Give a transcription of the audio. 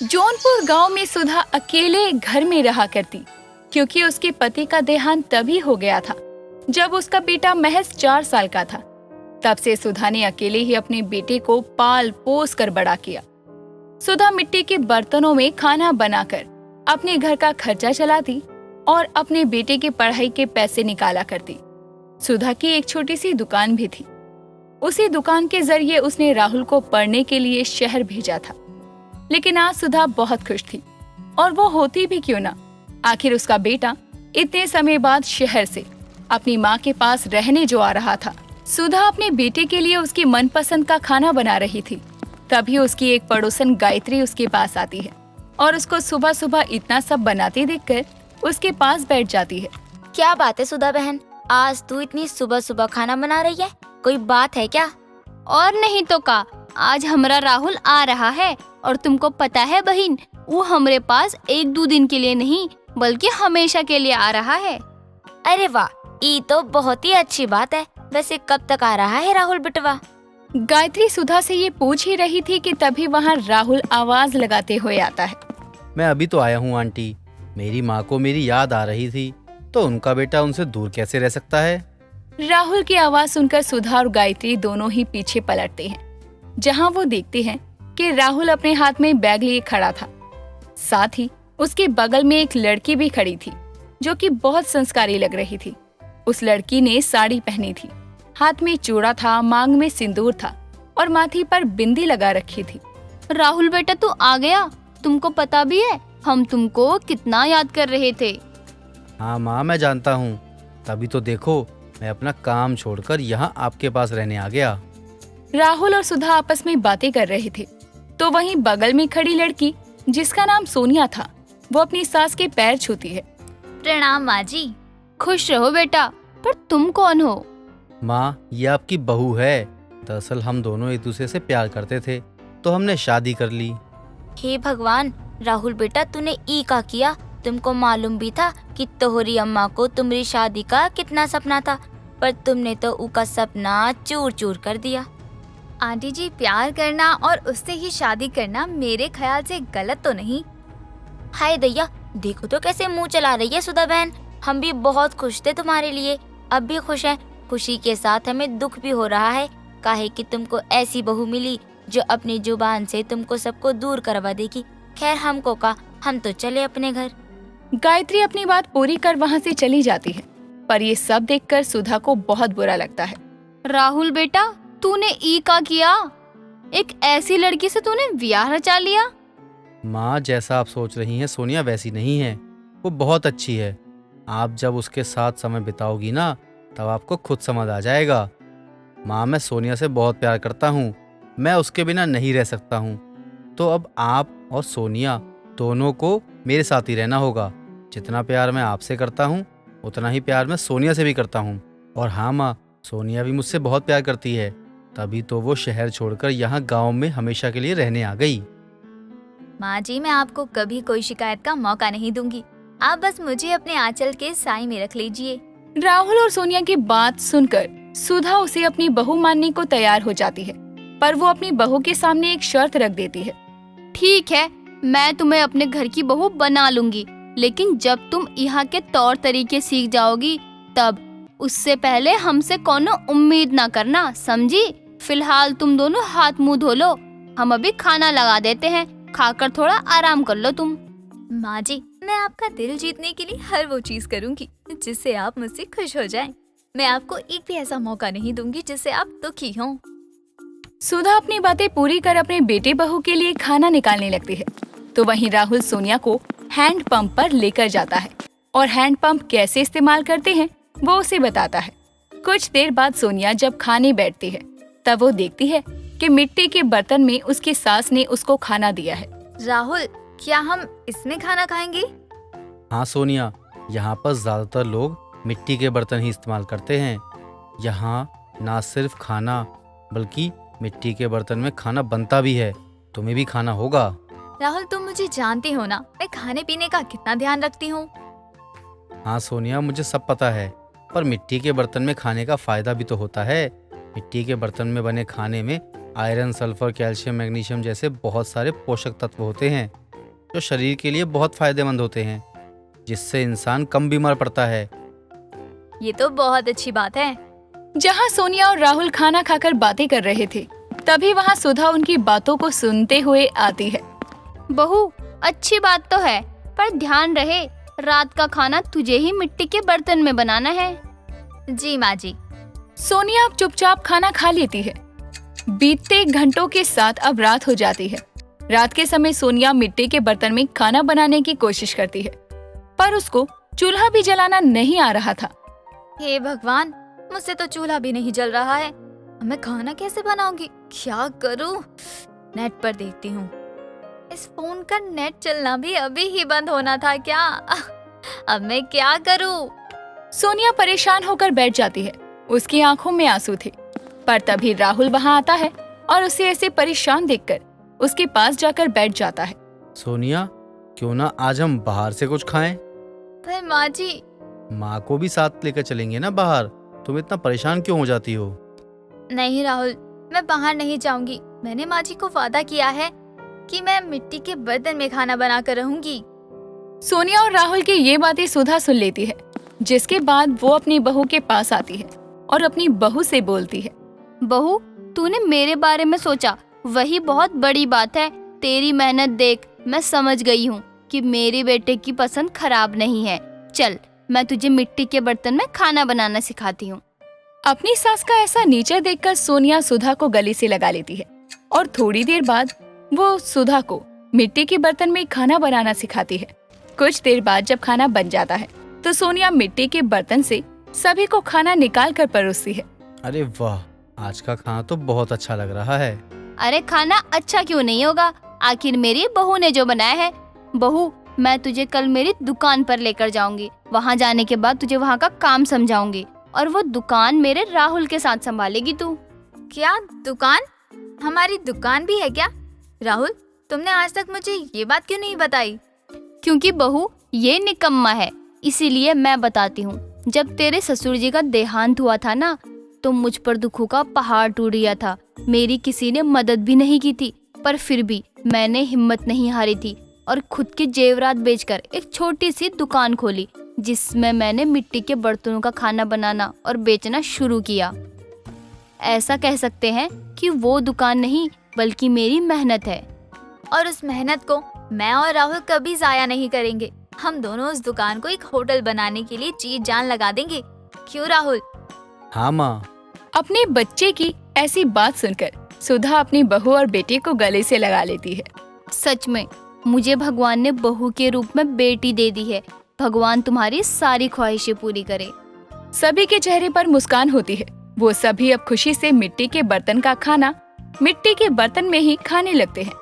जौनपुर गांव में सुधा अकेले घर में रहा करती, क्योंकि उसके पति का देहांत तभी हो गया था जब उसका बेटा महज 4 साल का था। तब से सुधा ने अकेले ही अपने बेटे को पाल पोस कर बड़ा किया। सुधा मिट्टी के बर्तनों में खाना बनाकर अपने घर का खर्चा चलाती और अपने बेटे की पढ़ाई के पैसे निकाला करती। सुधा की एक छोटी सी दुकान भी थी। उसी दुकान के जरिए उसने राहुल को पढ़ने के लिए शहर भेजा था। लेकिन आज सुधा बहुत खुश थी, और वो होती भी क्यों ना। आखिर उसका बेटा इतने समय बाद शहर से अपनी माँ के पास रहने जो आ रहा था। सुधा अपने बेटे के लिए उसकी मनपसंद का खाना बना रही थी। तभी उसकी एक पड़ोसन गायत्री उसके पास आती है और उसको सुबह सुबह इतना सब बनाते देखकर उसके पास बैठ जाती है। क्या बात है सुधा बहन, आज तू इतनी सुबह सुबह खाना बना रही है? कोई बात है क्या? और नहीं तो का, आज हमारा राहुल आ रहा है और तुमको पता है बहन, वो हमारे पास 1-2 दिन के लिए नहीं बल्कि हमेशा के लिए आ रहा है। अरे वाह, ये तो बहुत ही अच्छी बात है। वैसे कब तक आ रहा है राहुल बिटवा? गायत्री सुधा से ये पूछ ही रही थी कि तभी वहाँ राहुल आवाज लगाते हुए आता है। मैं अभी तो आया हूँ आंटी। मेरी माँ को मेरी याद आ रही थी, तो उनका बेटा उनसे दूर कैसे रह सकता है। राहुल की आवाज सुनकर सुधा और गायत्री दोनों ही पीछे पलटते हैं, जहाँ वो देखते हैं कि राहुल अपने हाथ में बैग लिए खड़ा था। साथ ही उसके बगल में एक लड़की भी खड़ी थी, जो कि बहुत संस्कारी लग रही थी। उस लड़की ने साड़ी पहनी थी, हाथ में चूड़ा था, मांग में सिंदूर था और माथे पर बिंदी लगा रखी थी। राहुल बेटा तू आ गया, तुमको पता भी है हम तुमको कितना याद कर रहे थे। हाँ माँ, मैं जानता हूँ, तभी तो देखो मैं अपना काम छोड़कर यहाँ आपके पास रहने आ गया। राहुल और सुधा आपस में बातें कर रहे थे, तो वहीं बगल में खड़ी लड़की, जिसका नाम सोनिया था, वो अपनी सास के पैर छूती है। प्रणाम माँ जी। खुश रहो बेटा, पर तुम कौन हो? माँ, ये आपकी बहू है। दरअसल हम दोनों एक दूसरे से प्यार करते थे, तो हमने शादी कर ली। हे भगवान, राहुल बेटा तूने ई का किया। तुमको मालूम भी था कि तोहरी अम्मा को तुम्हारी शादी का कितना सपना था, पर तुमने तो उनका सपना चूर चूर कर दिया। आंटी जी, प्यार करना और उससे ही शादी करना मेरे ख्याल से गलत तो नहीं। हाय दैया, देखो तो कैसे मुंह चला रही है सुधा बहन। हम भी बहुत खुश थे तुम्हारे लिए, अब भी खुश हैं। खुशी के साथ हमें दुख भी हो रहा है, काहे कि तुमको ऐसी बहू मिली जो अपनी जुबान से तुमको सबको दूर करवा देगी। खैर हमको का, हम तो चले अपने घर। गायत्री अपनी बात पूरी कर वहाँ से चली जाती है, पर ये सब देखकर सुधा को बहुत बुरा लगता है। राहुल बेटा तूने ई का किया, एक ऐसी लड़की से तूने ब्याह रचा लिया। माँ, जैसा आप सोच रही हैं सोनिया वैसी नहीं है, वो बहुत अच्छी है। आप जब उसके साथ समय बिताओगी ना, तब आपको खुद समझ आ जाएगा। माँ, मैं सोनिया से बहुत प्यार करता हूँ, मैं उसके बिना नहीं रह सकता हूँ। तो अब आप और सोनिया दोनों को मेरे साथ ही रहना होगा। जितना प्यार मैं आपसे करता हूँ, उतना ही प्यार मैं सोनिया से भी करता हूँ। और हाँ माँ, सोनिया भी मुझसे बहुत प्यार करती है, तभी तो वो शहर छोड़कर यहाँ गाँव में हमेशा के लिए रहने आ गई। माँ जी, मैं आपको कभी कोई शिकायत का मौका नहीं दूंगी। आप बस मुझे अपने आंचल के साए में रख लीजिए। राहुल और सोनिया की बात सुनकर सुधा उसे अपनी बहू मानने को तैयार हो जाती है, पर वो अपनी बहू के सामने एक शर्त रख देती है। ठीक है, मैं तुम्हें अपने घर की बहू बना लूंगी, लेकिन जब तुम यहाँ के तौर तरीके सीख जाओगी तब। उससे पहले हमसे कोनो उम्मीद ना करना, समझी? फिलहाल तुम दोनों हाथ मुंह धो लो, हम अभी खाना लगा देते हैं, खाकर थोड़ा आराम कर लो तुम। माँ जी, मैं आपका दिल जीतने के लिए हर वो चीज करूंगी जिससे आप मुझसे खुश हो जाएं। मैं आपको एक भी ऐसा मौका नहीं दूंगी जिससे आप दुखी हों। सुधा अपनी बातें पूरी कर अपने बेटे बहू के लिए खाना निकालने लगती है, तो वहीं राहुल सोनिया को हैंड पंप पर लेकर जाता है और हैंड पंप कैसे इस्तेमाल करते हैं वो उसे बताता है। कुछ देर बाद सोनिया जब खाने बैठती है, तब वो देखती है कि मिट्टी के बर्तन में उसकी सास ने उसको खाना दिया है। राहुल, क्या हम इसमें खाना खाएंगे? हाँ सोनिया, यहाँ पर ज़्यादातर लोग मिट्टी के बर्तन ही इस्तेमाल करते हैं। यहाँ ना सिर्फ खाना बल्कि मिट्टी के बर्तन में खाना बनता भी है। तुम्हें भी खाना होगा। राहुल, तुम मुझे जानते हो ना, मैं खाने पीने का कितना ध्यान रखती हूँ। हाँ सोनिया, मुझे सब पता है, पर मिट्टी के बर्तन में खाने का फायदा भी तो होता है। मिट्टी के बर्तन में बने खाने में आयरन, सल्फर, कैल्शियम, मैग्नीशियम जैसे बहुत सारे पोषक तत्व होते हैं। जो शरीर के लिए बहुत फायदेमंद होते हैं, जिससे इंसान कम बीमार पड़ता है। ये तो बहुत अच्छी बात है। जहाँ सोनिया और राहुल खाना खाकर बातें कर रहे थे, तभी वहाँ सुधा उनकी बातों को सुनते हुए आती है। बहू, अच्छी बात तो है, पर ध्यान रहे रात का खाना तुझे ही मिट्टी के बर्तन में बनाना है। जी माँ जी। सोनिया अब चुपचाप खाना खा लेती है। बीतते घंटों के साथ अब रात हो जाती है। रात के समय सोनिया मिट्टी के बर्तन में खाना बनाने की कोशिश करती है, पर उसको चूल्हा भी जलाना नहीं आ रहा था। हे भगवान, मुझसे तो चूल्हा भी नहीं जल रहा है। मैं खाना कैसे बनाऊंगी? क्या करूं? नेट पर देखती हूँ। इस फोन का नेट चलना भी अभी ही बंद होना था क्या? अब मैं क्या करूं? सोनिया परेशान होकर बैठ जाती है। उसकी आंखों में आंसू थे। पर तभी राहुल वहां आता है और उसे ऐसे परेशान देखकर उसके पास जाकर बैठ जाता है। सोनिया, क्यों ना आज हम बाहर से कुछ खाएं? पर माँ जी। माँ को भी साथ लेकर चलेंगे ना बाहर। तुम इतना परेशान क्यों हो जाती हो? नहीं राहुल, मैं बाहर नहीं जाऊंगी। मैंने माँ जी को वादा किया है कि मैं मिट्टी के बर्तन में खाना बनाकर रहूंगी। सोनिया और राहुल की ये बातें सुधा सुन लेती है, जिसके बाद वो अपनी बहू के पास आती है और अपनी बहू से बोलती है। बहू, तूने मेरे बारे में सोचा, वही बहुत बड़ी बात है। तेरी मेहनत देख मैं समझ गई हूँ कि मेरे बेटे की पसंद खराब नहीं है। चल, मैं तुझे मिट्टी के बर्तन में खाना बनाना सिखाती हूँ। अपनी सास का ऐसा नेचर देखकर सोनिया सुधा को गले से लगा लेती है और थोड़ी देर बाद वो सुधा को मिट्टी के बर्तन में खाना बनाना सिखाती है। कुछ देर बाद जब खाना बन जाता है तो सोनिया मिट्टी के बर्तन से सभी को खाना निकाल कर परोसती है। अरे वाह, आज का खाना तो बहुत अच्छा लग रहा है। अरे खाना अच्छा क्यों नहीं होगा? आखिर मेरी बहू ने जो बनाया है। बहू, मैं तुझे कल मेरी दुकान पर लेकर जाऊंगी। वहाँ जाने के बाद तुझे वहाँ का काम समझाऊंगी और वो दुकान मेरे राहुल के साथ संभालेगी तू। क्या दुकान? हमारी दुकान भी है क्या? राहुल, तुमने आज तक मुझे ये बात क्यों नहीं बताई? क्योंकि बहू ये निकम्मा है, इसीलिए मैं बताती हूँ। जब तेरे ससुर जी का देहांत हुआ था ना, तो मुझ पर दुखों का पहाड़ टूट गया था। मेरी किसी ने मदद भी नहीं की थी, पर फिर भी मैंने हिम्मत नहीं हारी थी और खुद के जेवरात बेचकर एक छोटी सी दुकान खोली, जिसमें मैंने मिट्टी के बर्तनों का खाना बनाना और बेचना शुरू किया। ऐसा कह सकते हैं कि वो दुकान नहीं बल्कि मेरी मेहनत है। और उस मेहनत को मैं और राहुल कभी जाया नहीं करेंगे। हम दोनों उस दुकान को एक होटल बनाने के लिए जी जान लगा देंगे। क्यों राहुल? हाँ माँ। अपने बच्चे की ऐसी बात सुनकर सुधा अपनी बहू और बेटे को गले से लगा लेती है। सच में मुझे भगवान ने बहू के रूप में बेटी दे दी है। भगवान तुम्हारी सारी ख्वाहिशें पूरी करे। सभी के चेहरे पर मुस्कान होती है। वो सभी अब खुशी से मिट्टी के बर्तन का खाना मिट्टी के बर्तन में ही खाने लगते हैं।